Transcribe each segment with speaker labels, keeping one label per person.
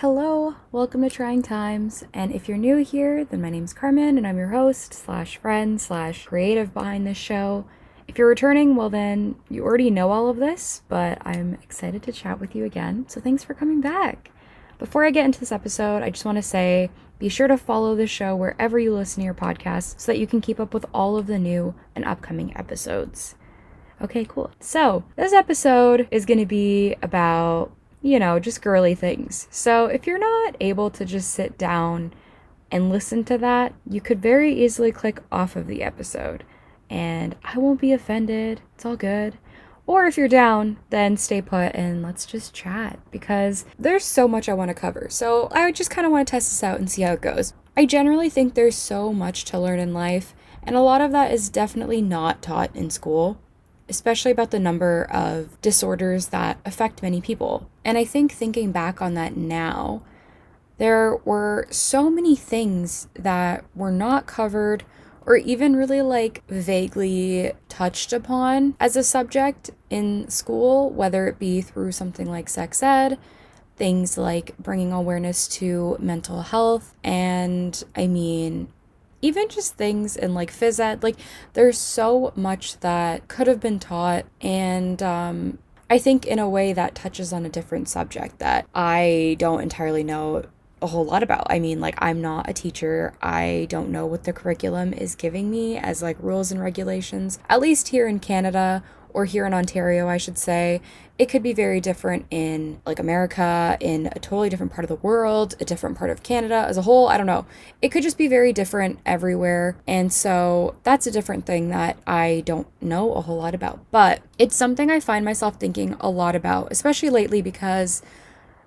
Speaker 1: Hello, welcome to Trying Times, and if you're new here, then my name's Carmen, and I'm your host, slash friend, slash creative behind this show. If you're returning, well then, you already know all of this, but I'm excited to chat with you again, so thanks for coming back. Before I get into this episode, I just want to say, be sure to follow the show wherever you listen to your podcasts so that you can keep up with all of the new and upcoming episodes. Okay, cool. So, this episode is going to be about just girly things. So if you're not able to just sit down and listen to that, you could very easily click off of the episode. And I won't be offended. It's all good. Or if you're down, then stay put and let's just chat because there's so much I want to cover. So I just kind of want to test this out and see how it goes. I generally think there's so much to learn in life, and a lot of that is definitely not taught in school, especially about the number of disorders that affect many people. And I think thinking back on that now, there were so many things that were not covered or even really vaguely touched upon as a subject in school, whether it be through something like sex ed, things like bringing awareness to mental health, and even just things in phys ed. There's so much that could have been taught, and I think in a way that touches on a different subject that I don't entirely know a whole lot about. I'm not a teacher. I don't know what the curriculum is giving me as rules and regulations, at least here in Canada, or here in Ontario, I should say. It could be very different in America, in a totally different part of the world, a different part of Canada as a whole. I don't know. It could just be very different everywhere. And so that's a different thing that I don't know a whole lot about. But it's something I find myself thinking a lot about, especially lately, because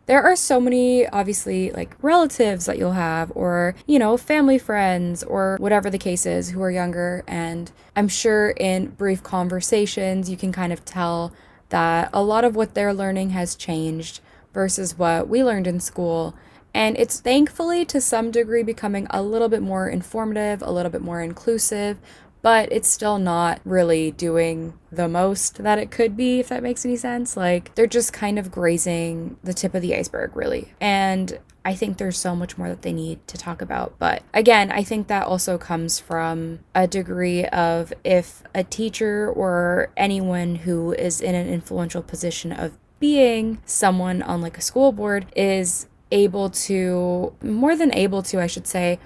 Speaker 1: there are so many, obviously, relatives that you'll have, or, family friends, or whatever the case is, who are younger. And I'm sure in brief conversations, you can kind of tell that a lot of what they're learning has changed versus what we learned in school. And it's thankfully to some degree becoming a little bit more informative, a little bit more inclusive, but it's still not really doing the most that it could be, if that makes any sense. They're just kind of grazing the tip of the iceberg, really. And I think there's so much more that they need to talk about. But again, I think that also comes from a degree of if a teacher or anyone who is in an influential position of being someone on a school board is able to, more than able to, I should say,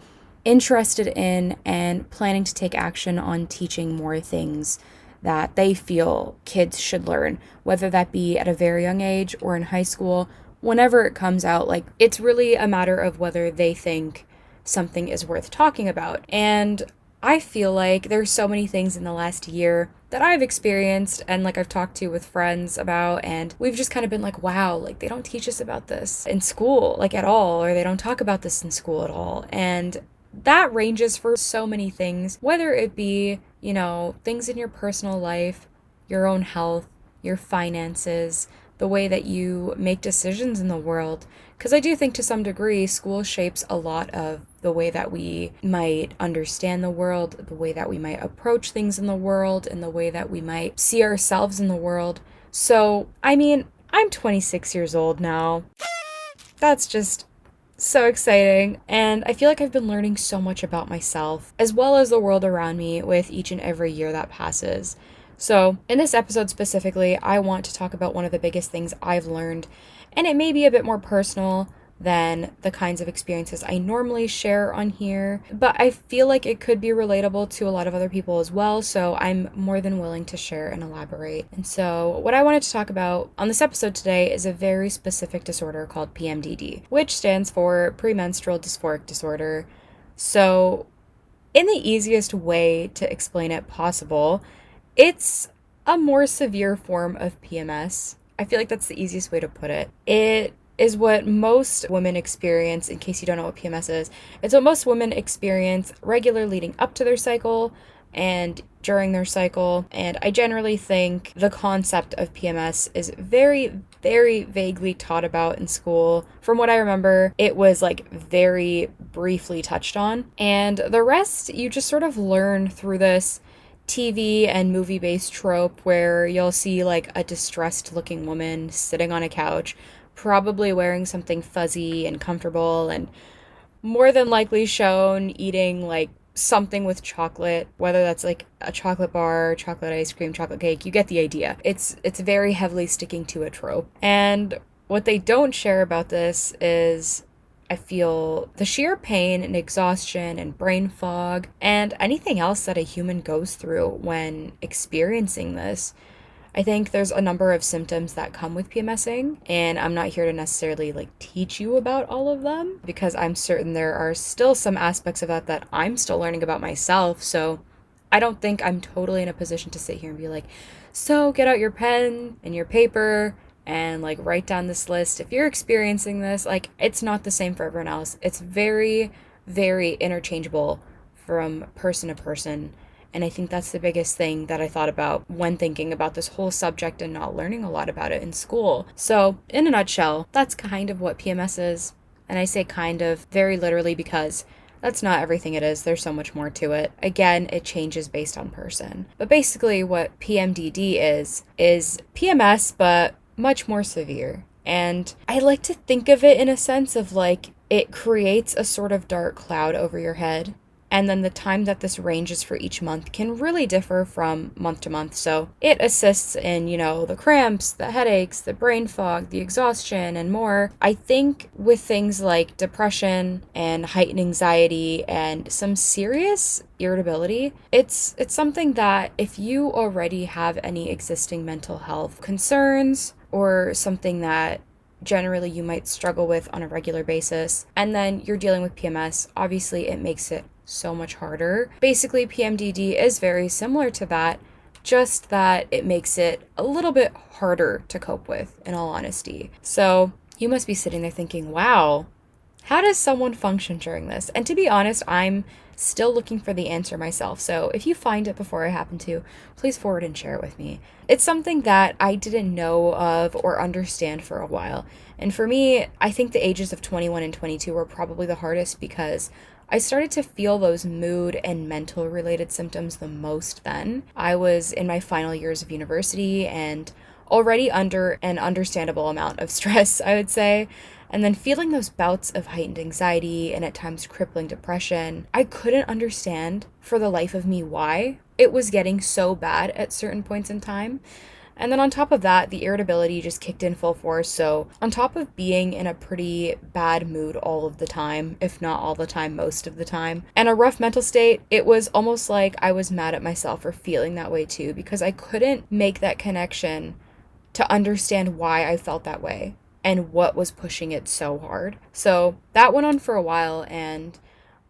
Speaker 1: interested in and planning to take action on teaching more things that they feel kids should learn, whether that be at a very young age or in high school, whenever it comes out. It's really a matter of whether they think something is worth talking about. And I feel like there's so many things in the last year that I've experienced and I've talked to with friends about, and we've just kind of been wow, they don't teach us about this in school at all, or they don't talk about this in school at all. And that ranges for so many things, whether it be, things in your personal life, your own health, your finances, the way that you make decisions in the world. Because I do think to some degree, school shapes a lot of the way that we might understand the world, the way that we might approach things in the world, and the way that we might see ourselves in the world. So, I'm 26 years old now. That's just so exciting, and I feel like I've been learning so much about myself as well as the world around me with each and every year that passes. So in this episode specifically, I want to talk about one of the biggest things I've learned, and it may be a bit more personal than the kinds of experiences I normally share on here, but I feel like it could be relatable to a lot of other people as well, so I'm more than willing to share and elaborate. And so what I wanted to talk about on this episode today is a very specific disorder called PMDD, which stands for Premenstrual Dysphoric Disorder. So in the easiest way to explain it possible, it's a more severe form of PMS. I feel like that's the easiest way to put it. It is what most women experience. In case you don't know what PMS is, it's what most women experience regular leading up to their cycle and during their cycle. And I generally think the concept of PMS is very, very vaguely taught about in school. From what I remember, it was very briefly touched on, and the rest you just sort of learn through this TV and movie-based trope where you'll see a distressed looking woman sitting on a couch probably wearing something fuzzy and comfortable, and more than likely shown eating like something with chocolate, whether that's like a chocolate bar, chocolate ice cream, chocolate cake. You get the idea. It's very heavily sticking to a trope. And what they don't share about this is, I feel, the sheer pain and exhaustion and brain fog and anything else that a human goes through when experiencing this. I think there's a number of symptoms that come with PMSing, and I'm not here to necessarily like teach you about all of them because I'm certain there are still some aspects of that I'm still learning about myself. So I don't think I'm totally in a position to sit here and be like, so get out your pen and your paper and like write down this list. If you're experiencing this, like, it's not the same for everyone else. It's very, very interchangeable from person to person. And I think that's the biggest thing that I thought about when thinking about this whole subject and not learning a lot about it in school. So, in a nutshell, that's kind of what PMS is. And I say kind of very literally because that's not everything it is. There's so much more to it. Again, it changes based on person. But basically what PMDD is PMS, but much more severe. And I like to think of it in a sense of like it creates a sort of dark cloud over your head. And then the time that this ranges for each month can really differ from month to month. So it assists in, the cramps, the headaches, the brain fog, the exhaustion, and more. I think with things like depression and heightened anxiety and some serious irritability, it's something that if you already have any existing mental health concerns or something that generally you might struggle with on a regular basis, and then you're dealing with PMS, obviously it makes it so much harder. Basically, PMDD is very similar to that, just that it makes it a little bit harder to cope with, in all honesty. So you must be sitting there thinking, wow, how does someone function during this? And to be honest, I'm still looking for the answer myself. So if you find it before I happen to, please forward and share it with me. It's something that I didn't know of or understand for a while. And for me, I think the ages of 21 and 22 were probably the hardest because I started to feel those mood and mental related symptoms the most then. I was in my final years of university and already under an understandable amount of stress, I would say. And then feeling those bouts of heightened anxiety and at times crippling depression, I couldn't understand for the life of me why it was getting so bad at certain points in time. And then on top of that, the irritability just kicked in full force. So on top of being in a pretty bad mood all of the time, if not all the time, most of the time, and a rough mental state, it was almost like I was mad at myself for feeling that way too, because I couldn't make that connection to understand why I felt that way and what was pushing it so hard. So that went on for a while, and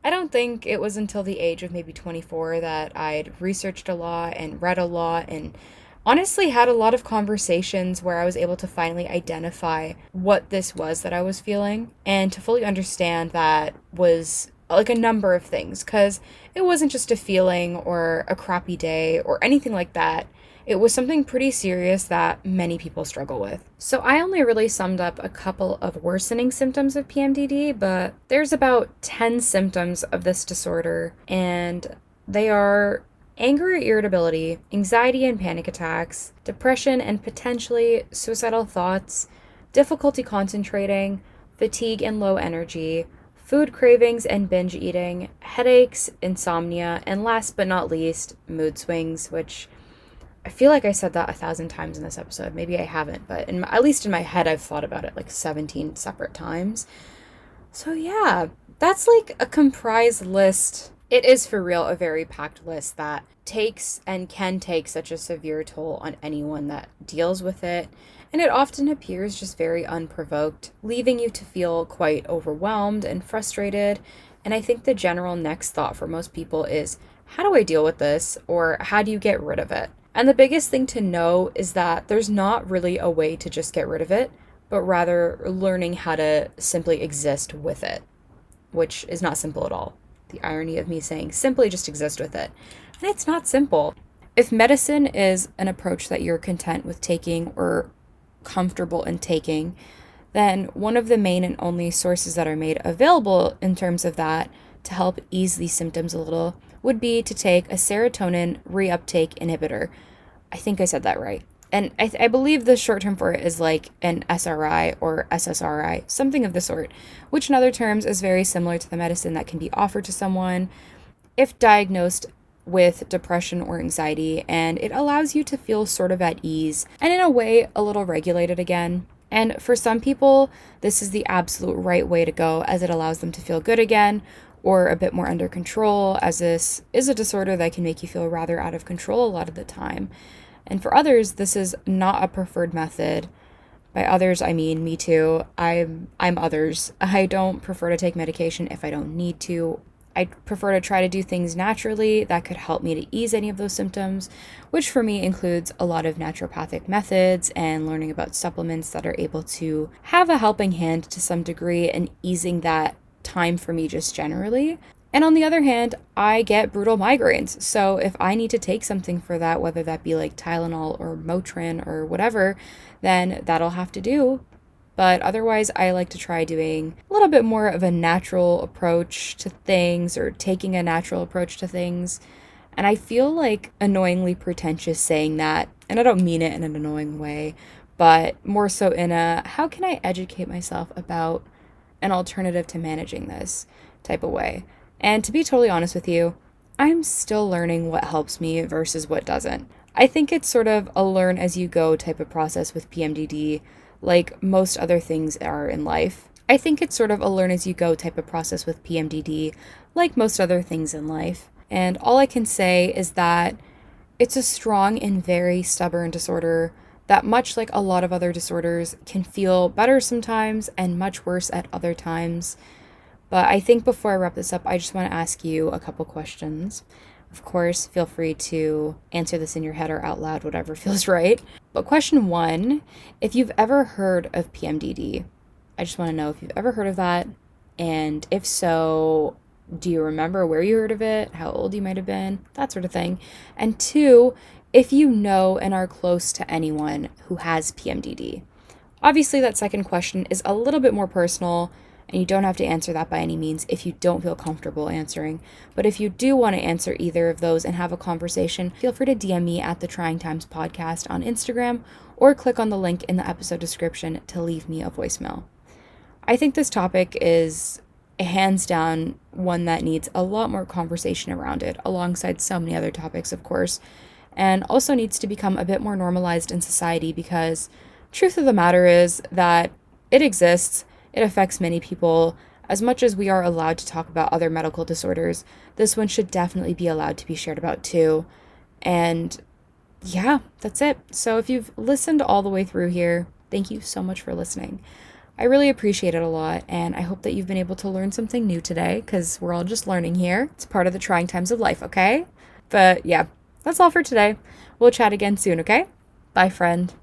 Speaker 1: I don't think it was until the age of maybe 24 that I'd researched a lot and read a lot and honestly had a lot of conversations where I was able to finally identify what this was that I was feeling and to fully understand that was like a number of things, because it wasn't just a feeling or a crappy day or anything like that. It was something pretty serious that many people struggle with. So I only really summed up a couple of worsening symptoms of PMDD, but there's about 10 symptoms of this disorder, and they are anger or irritability, anxiety and panic attacks, depression and potentially suicidal thoughts, difficulty concentrating, fatigue and low energy, food cravings and binge eating, headaches, insomnia, and last but not least, mood swings, which I feel like I said that 1,000 times in this episode. Maybe I haven't, but at least in my head, I've thought about it like 17 separate times. So yeah, that's like a comprised list. It is for real a very packed list that takes and can take such a severe toll on anyone that deals with it. And it often appears just very unprovoked, leaving you to feel quite overwhelmed and frustrated. And I think the general next thought for most people is, how do I deal with this? Or how do you get rid of it? And the biggest thing to know is that there's not really a way to just get rid of it, but rather learning how to simply exist with it, which is not simple at all. The irony of me saying simply just exist with it. And it's not simple. If medicine is an approach that you're content with taking or comfortable in taking, then one of the main and only sources that are made available in terms of that to help ease these symptoms a little would be to take a serotonin reuptake inhibitor. I think I said that right. And I believe the short term for it is like an SRI or SSRI, something of the sort, which in other terms is very similar to the medicine that can be offered to someone if diagnosed with depression or anxiety, and it allows you to feel sort of at ease and in a way a little regulated again. And for some people, this is the absolute right way to go, as it allows them to feel good again or a bit more under control, as this is a disorder that can make you feel rather out of control a lot of the time. And for others, this is not a preferred method. By others, I mean me too. I'm others. I don't prefer to take medication if I don't need to. I prefer to try to do things naturally that could help me to ease any of those symptoms, which for me includes a lot of naturopathic methods and learning about supplements that are able to have a helping hand to some degree in easing that time for me just generally. And on the other hand, I get brutal migraines. So if I need to take something for that, whether that be like Tylenol or Motrin or whatever, then that'll have to do. But otherwise, I like to try doing a little bit more of a natural approach to things, or taking a natural approach to things. And I feel like annoyingly pretentious saying that, and I don't mean it in an annoying way, but more so in a, how can I educate myself about an alternative to managing this type of way. And to be totally honest with you, I'm still learning what helps me versus what doesn't. I think it's sort of a learn as you go type of process with PMDD, like most other things are in life. I think it's sort of a learn as you go type of process with PMDD, like most other things in life. And all I can say is that it's a strong and very stubborn disorder that, much like a lot of other disorders, can feel better sometimes and much worse at other times. But I think before I wrap this up, I just want to ask you a couple questions. Of course, feel free to answer this in your head or out loud, whatever feels right. But question 1, if you've ever heard of PMDD, I just want to know if you've ever heard of that. And if so, do you remember where you heard of it, how old you might have been, that sort of thing. And 2, if you know and are close to anyone who has PMDD. Obviously, that second question is a little bit more personal, and you don't have to answer that by any means if you don't feel comfortable answering. But if you do want to answer either of those and have a conversation, feel free to DM me at the Trying Times Podcast on Instagram, or click on the link in the episode description to leave me a voicemail. I think this topic is hands down one that needs a lot more conversation around it, alongside so many other topics, of course, and also needs to become a bit more normalized in society, because truth of the matter is that it exists. It affects many people. As much as we are allowed to talk about other medical disorders, this one should definitely be allowed to be shared about too. And yeah, that's it. So if you've listened all the way through here, thank you so much for listening. I really appreciate it a lot, and I hope that you've been able to learn something new today, because we're all just learning here. It's part of the trying times of life, okay? But yeah, that's all for today. We'll chat again soon, okay? Bye, friend.